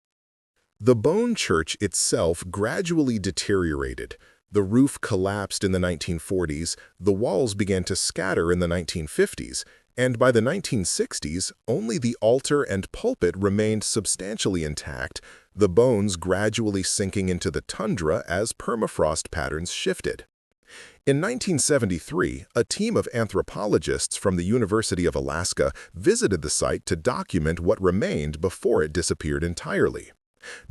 [SPEAKER 1] The Bone Church itself gradually deteriorated. The roof collapsed in the 1940s, the walls began to scatter in the 1950s, and by the 1960s, only the altar and pulpit remained substantially intact, the bones gradually sinking into the tundra as permafrost patterns shifted. In 1973, a team of anthropologists from the University of Alaska visited the site to document what remained before it disappeared entirely.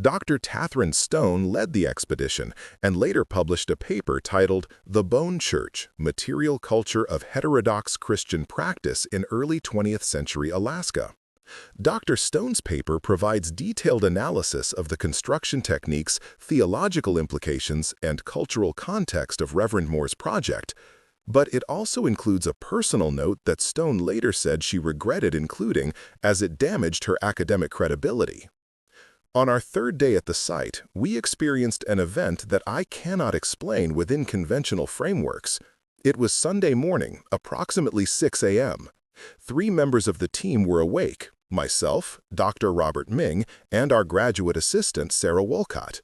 [SPEAKER 1] Dr. Tathryn Stone led the expedition and later published a paper titled The Bone Church, Material Culture of Heterodox Christian Practice in Early 20th Century Alaska. Dr. Stone's paper provides detailed analysis of the construction techniques, theological implications, and cultural context of Reverend Moore's project, but it also includes a personal note that Stone later said she regretted including as it damaged her academic credibility. On our 3rd day at the site, we experienced an event that I cannot explain within conventional frameworks. It was Sunday morning, approximately 6 a.m. 3 members of the team were awake, myself, Dr. Robert Ming, and our graduate assistant, Sarah Wolcott.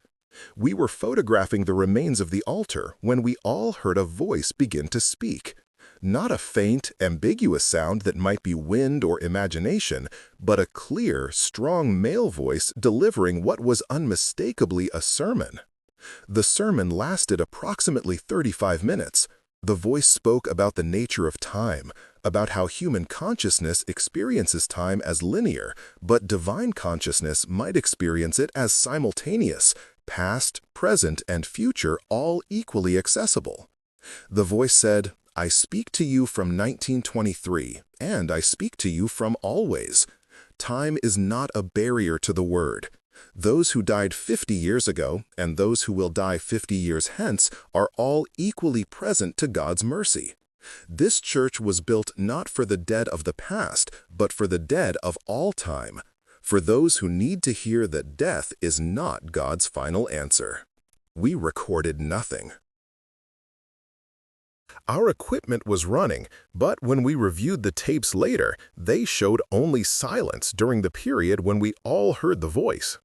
[SPEAKER 1] We were photographing the remains of the altar when we all heard a voice begin to speak. Not a faint, ambiguous sound that might be wind or imagination, but a clear, strong male voice delivering what was unmistakably a sermon. The sermon lasted approximately 35 minutes. The voice spoke about the nature of time, about how human consciousness experiences time as linear, but divine consciousness might experience it as simultaneous, past, present, and future all equally accessible. The voice said, "I speak to you from 1923, and I speak to you from always. Time is not a barrier to the word. Those who died 50 years ago and those who will die 50 years hence are all equally present to God's mercy. This church was built not for the dead of the past, but for the dead of all time, for those who need to hear that death is not God's final answer." We recorded nothing. Our equipment was running, but when we reviewed the tapes later, they showed only silence during the period when we all heard the voice.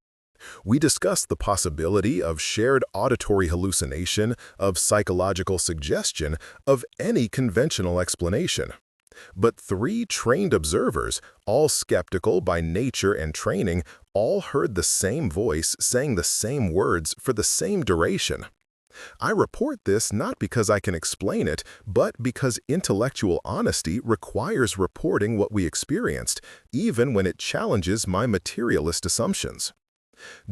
[SPEAKER 1] We discussed the possibility of shared auditory hallucination, of psychological suggestion, of any conventional explanation. But 3 trained observers, all skeptical by nature and training, all heard the same voice saying the same words for the same duration. I report this not because I can explain it, but because intellectual honesty requires reporting what we experienced, even when it challenges my materialist assumptions.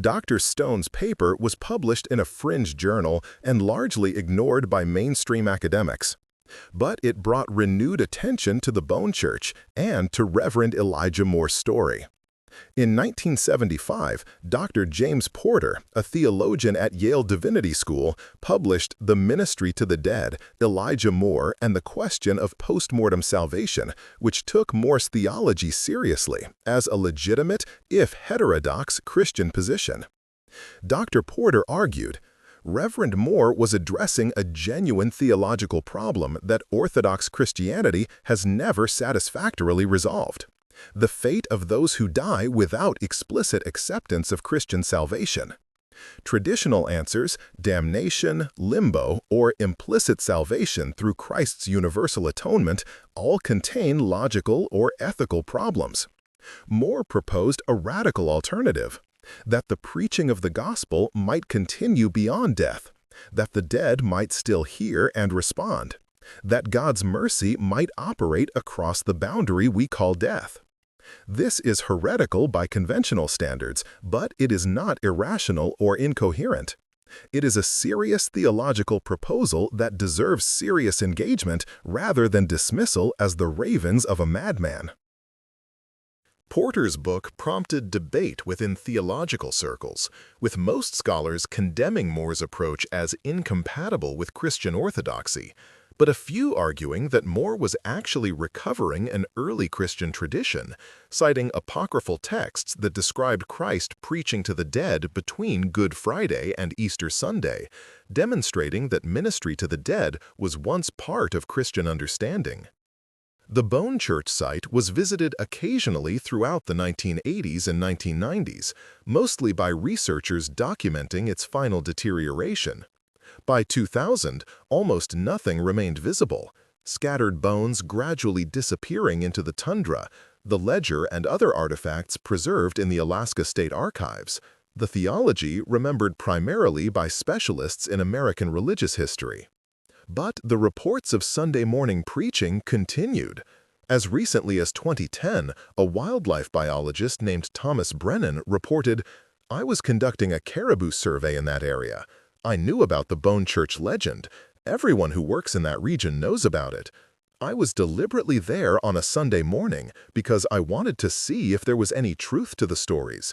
[SPEAKER 1] Dr. Stone's paper was published in a fringe journal and largely ignored by mainstream academics. But it brought renewed attention to the Bone Church and to Reverend Elijah Moore's story. In 1975, Dr. James Porter, a theologian at Yale Divinity School, published The Ministry to the Dead, Elijah Moore, and the Question of Postmortem Salvation, which took Moore's theology seriously as a legitimate, if heterodox, Christian position. Dr. Porter argued, Reverend Moore was addressing a genuine theological problem that Orthodox Christianity has never satisfactorily resolved: the fate of those who die without explicit acceptance of Christian salvation. Traditional answers, damnation, limbo, or implicit salvation through Christ's universal atonement, all contain logical or ethical problems. Moore proposed a radical alternative: that the preaching of the gospel might continue beyond death, that the dead might still hear and respond, that God's mercy might operate across the boundary we call death. This is heretical by conventional standards, but it is not irrational or incoherent. It is a serious theological proposal that deserves serious engagement rather than dismissal as the ravings of a madman. Porter's book prompted debate within theological circles, with most scholars condemning Moore's approach as incompatible with Christian orthodoxy, but a few arguing that Moore was actually recovering an early Christian tradition, citing apocryphal texts that described Christ preaching to the dead between Good Friday and Easter Sunday, demonstrating that ministry to the dead was once part of Christian understanding. The Bone Church site was visited occasionally throughout the 1980s and 1990s, mostly by researchers documenting its final deterioration. By 2000, almost nothing remained visible, scattered bones gradually disappearing into the tundra, the ledger and other artifacts preserved in the Alaska State Archives, the theology remembered primarily by specialists in American religious history. But the reports of Sunday morning preaching continued. As recently as 2010, a wildlife biologist named Thomas Brennan reported, "I was conducting a caribou survey in that area. I knew about the Bone Church legend. Everyone who works in that region knows about it. I was deliberately there on a Sunday morning because I wanted to see if there was any truth to the stories.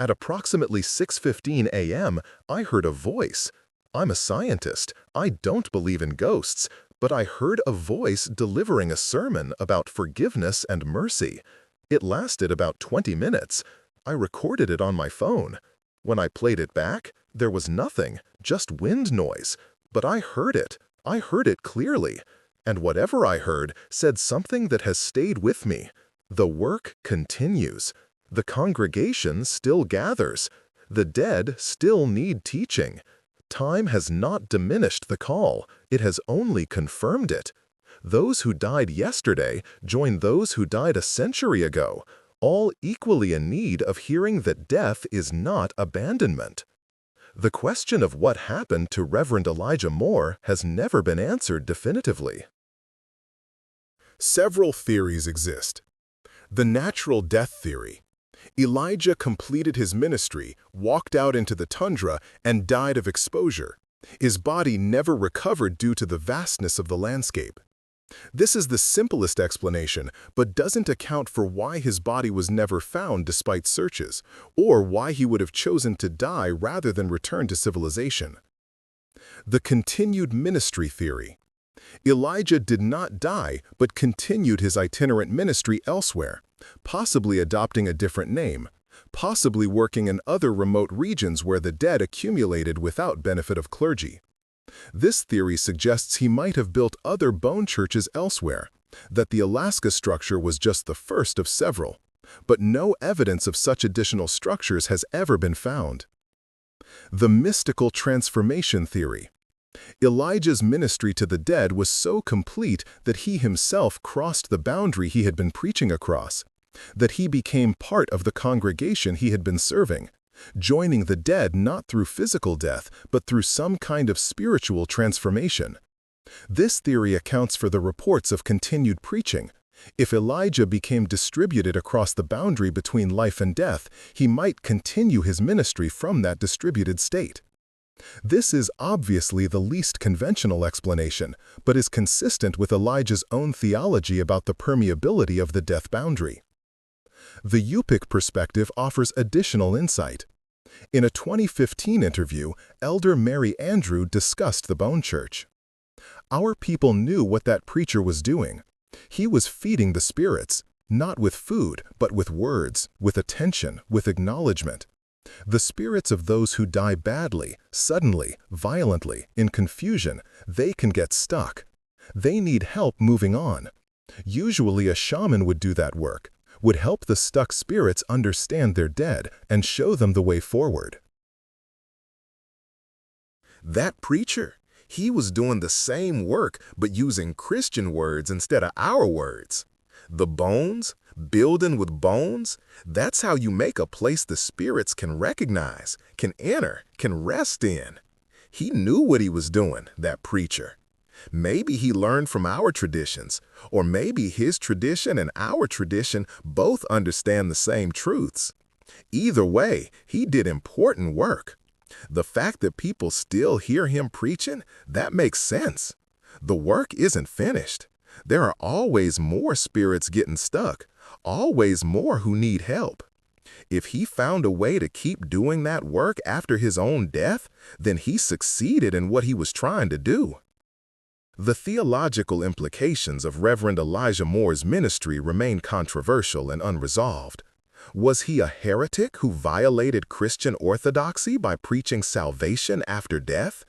[SPEAKER 1] At approximately 6:15 a.m., I heard a voice. I'm a scientist. I don't believe in ghosts, but I heard a voice delivering a sermon about forgiveness and mercy. It lasted about 20 minutes. I recorded it on my phone. When I played it back, there was nothing, just wind noise. But I heard it. I heard it clearly. And whatever I heard said something that has stayed with me. The work continues. The congregation still gathers. The dead still need teaching. Time has not diminished the call, it has only confirmed it. Those who died yesterday join those who died a century ago, all equally in need of hearing that death is not abandonment. The question of what happened to Reverend Elijah Moore has never been answered definitively. Several theories exist. The natural death theory. Elijah completed his ministry, walked out into the tundra, and died of exposure. His body never recovered due to the vastness of the landscape. This is the simplest explanation, but doesn't account for why his body was never found despite searches, or why he would have chosen to die rather than return to civilization. The continued ministry theory. Elijah did not die, but continued his itinerant ministry elsewhere, possibly adopting a different name, possibly working in other remote regions where the dead accumulated without benefit of clergy. This theory suggests he might have built other bone churches elsewhere, that the Alaska structure was just the first of several, but no evidence of such additional structures has ever been found. The mystical transformation theory. Elijah's ministry to the dead was so complete that he himself crossed the boundary he had been preaching across, that he became part of the congregation he had been serving, joining the dead not through physical death, but through some kind of spiritual transformation. This theory accounts for the reports of continued preaching. If Elijah became distributed across the boundary between life and death, he might continue his ministry from that distributed state. This is obviously the least conventional explanation, but is consistent with Elijah's own theology about the permeability of the death boundary. The Yupik perspective offers additional insight. In a 2015 interview, Elder Mary Andrew discussed the Bone Church. Our people knew what that preacher was doing. He was feeding the spirits, not with food, but with words, with attention, with acknowledgement. The spirits of those who die badly, suddenly, violently, in confusion, they can get stuck. They need help moving on. Usually a shaman would do that work, would help the stuck spirits understand they're dead and show them the way forward. That preacher, he was doing the same work but using Christian words instead of our words. The bones, building with bones, that's how you make a place the spirits can recognize, can enter, can rest in. He knew what he was doing, that preacher. Maybe he learned from our traditions, or maybe his tradition and our tradition both understand the same truths. Either way, he did important work. The fact that people still hear him preaching, that makes sense. The work isn't finished. There are always more spirits getting stuck, always more who need help. If he found a way to keep doing that work after his own death, then he succeeded in what he was trying to do. The theological implications of Reverend Elijah Moore's ministry remain controversial and unresolved. Was he a heretic who violated Christian orthodoxy by preaching salvation after death?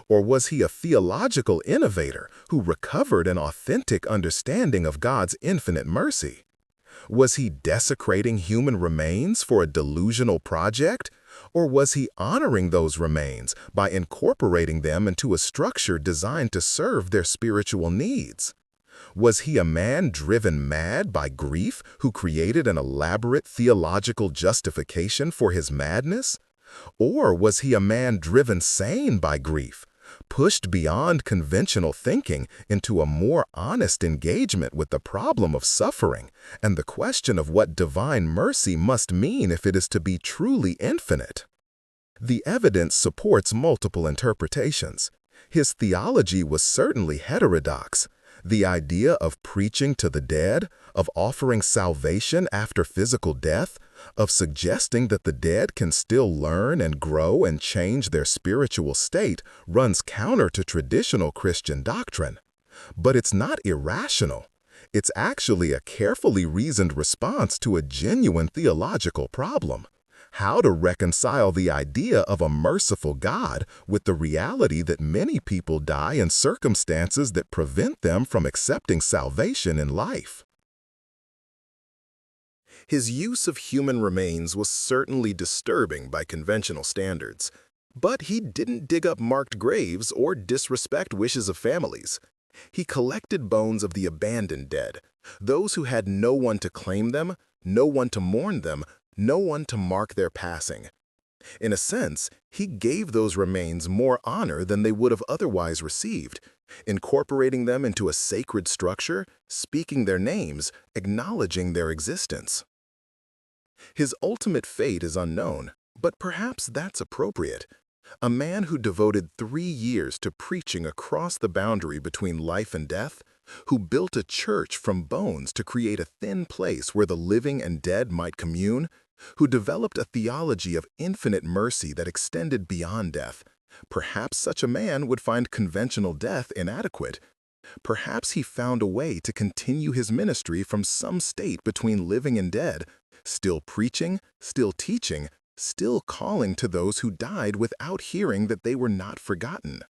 [SPEAKER 1] Or was he a theological innovator who recovered an authentic understanding of God's infinite mercy? Was he desecrating human remains for a delusional project? Or was he honoring those remains by incorporating them into a structure designed to serve their spiritual needs? Was he a man driven mad by grief who created an elaborate theological justification for his madness? Or was he a man driven sane by grief, pushed beyond conventional thinking into a more honest engagement with the problem of suffering and the question of what divine mercy must mean if it is to be truly infinite? The evidence supports multiple interpretations. His theology was certainly heterodox. The idea of preaching to the dead, of offering salvation after physical death, of suggesting that the dead can still learn and grow and change their spiritual state runs counter to traditional Christian doctrine. But it's not irrational. It's actually a carefully reasoned response to a genuine theological problem. How to reconcile the idea of a merciful God with the reality that many people die in circumstances that prevent them from accepting salvation in life. His use of human remains was certainly disturbing by conventional standards, but he didn't dig up marked graves or disrespect wishes of families. He collected bones of the abandoned dead, those who had no one to claim them, no one to mourn them, no one to mark their passing. In a sense, he gave those remains more honor than they would have otherwise received, incorporating them into a sacred structure, speaking their names, acknowledging their existence. His ultimate fate is unknown, but perhaps that's appropriate. A man who devoted 3 years to preaching across the boundary between life and death, who built a church from bones to create a thin place where the living and dead might commune, who developed a theology of infinite mercy that extended beyond death. Perhaps such a man would find conventional death inadequate. Perhaps he found a way to continue his ministry from some state between living and dead, still preaching, still teaching, still calling to those who died without hearing that they were not forgotten.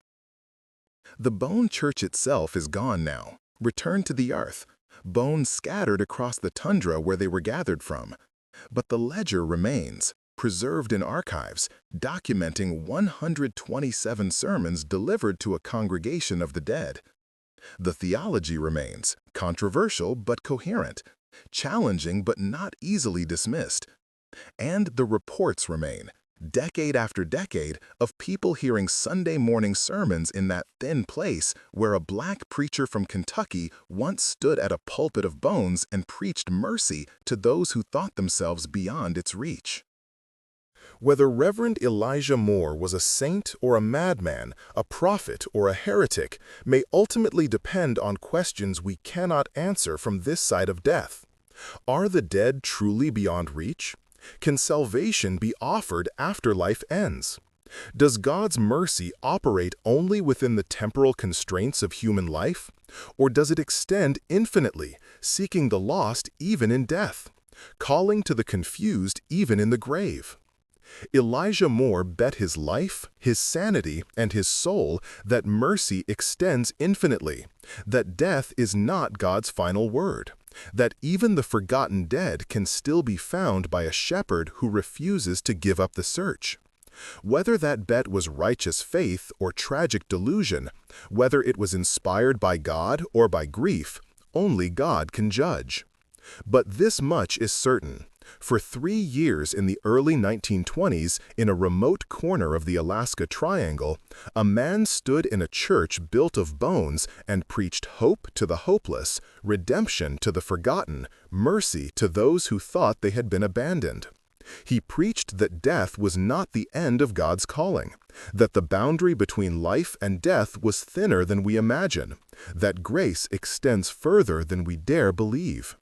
[SPEAKER 1] The bone church itself is gone now, returned to the earth, bones scattered across the tundra where they were gathered from. But the ledger remains, preserved in archives, documenting 127 sermons delivered to a congregation of the dead. The theology remains, controversial but coherent, challenging but not easily dismissed. And the reports remain, decade after decade, of people hearing Sunday morning sermons in that thin place where a black preacher from Kentucky once stood at a pulpit of bones and preached mercy to those who thought themselves beyond its reach. Whether Reverend Elijah Moore was a saint or a madman, a prophet or a heretic, may ultimately depend on questions we cannot answer from this side of death. Are the dead truly beyond reach? Can salvation be offered after life ends? Does God's mercy operate only within the temporal constraints of human life? Or does it extend infinitely, seeking the lost even in death, calling to the confused even in the grave? Elijah Moore bet his life, his sanity, and his soul that mercy extends infinitely, that death is not God's final word, that even the forgotten dead can still be found by a shepherd who refuses to give up the search. Whether that bet was righteous faith or tragic delusion, whether it was inspired by God or by grief, only God can judge. But this much is certain. For 3 years in the early 1920s, in a remote corner of the Alaska Triangle, a man stood in a church built of bones and preached hope to the hopeless, redemption to the forgotten, mercy to those who thought they had been abandoned. He preached that death was not the end of God's calling, that the boundary between life and death was thinner than we imagine, that grace extends further than we dare believe.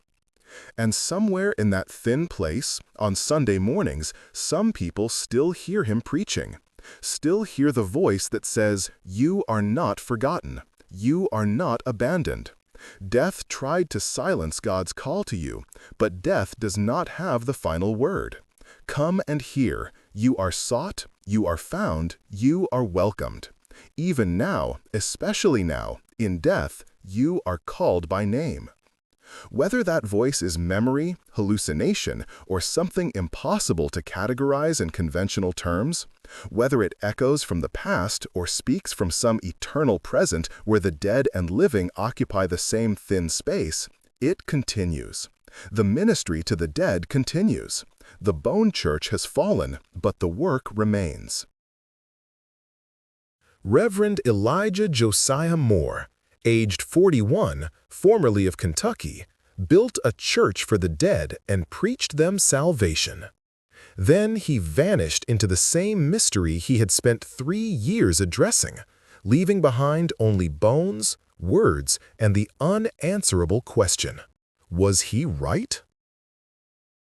[SPEAKER 1] And somewhere in that thin place, on Sunday mornings, some people still hear him preaching, still hear the voice that says, "You are not forgotten. You are not abandoned." Death tried to silence God's call to you, but death does not have the final word. Come and hear. You are sought, you are found, you are welcomed. Even now, especially now, in death, you are called by name. Whether that voice is memory, hallucination, or something impossible to categorize in conventional terms, whether it echoes from the past or speaks from some eternal present where the dead and living occupy the same thin space, it continues. The ministry to the dead continues. The bone church has fallen, but the work remains. Reverend Elijah Josiah Moore, aged 41, formerly of Kentucky, built a church for the dead and preached them salvation. Then he vanished into the same mystery he had spent 3 years addressing, leaving behind only bones, words, and the unanswerable question: was he right?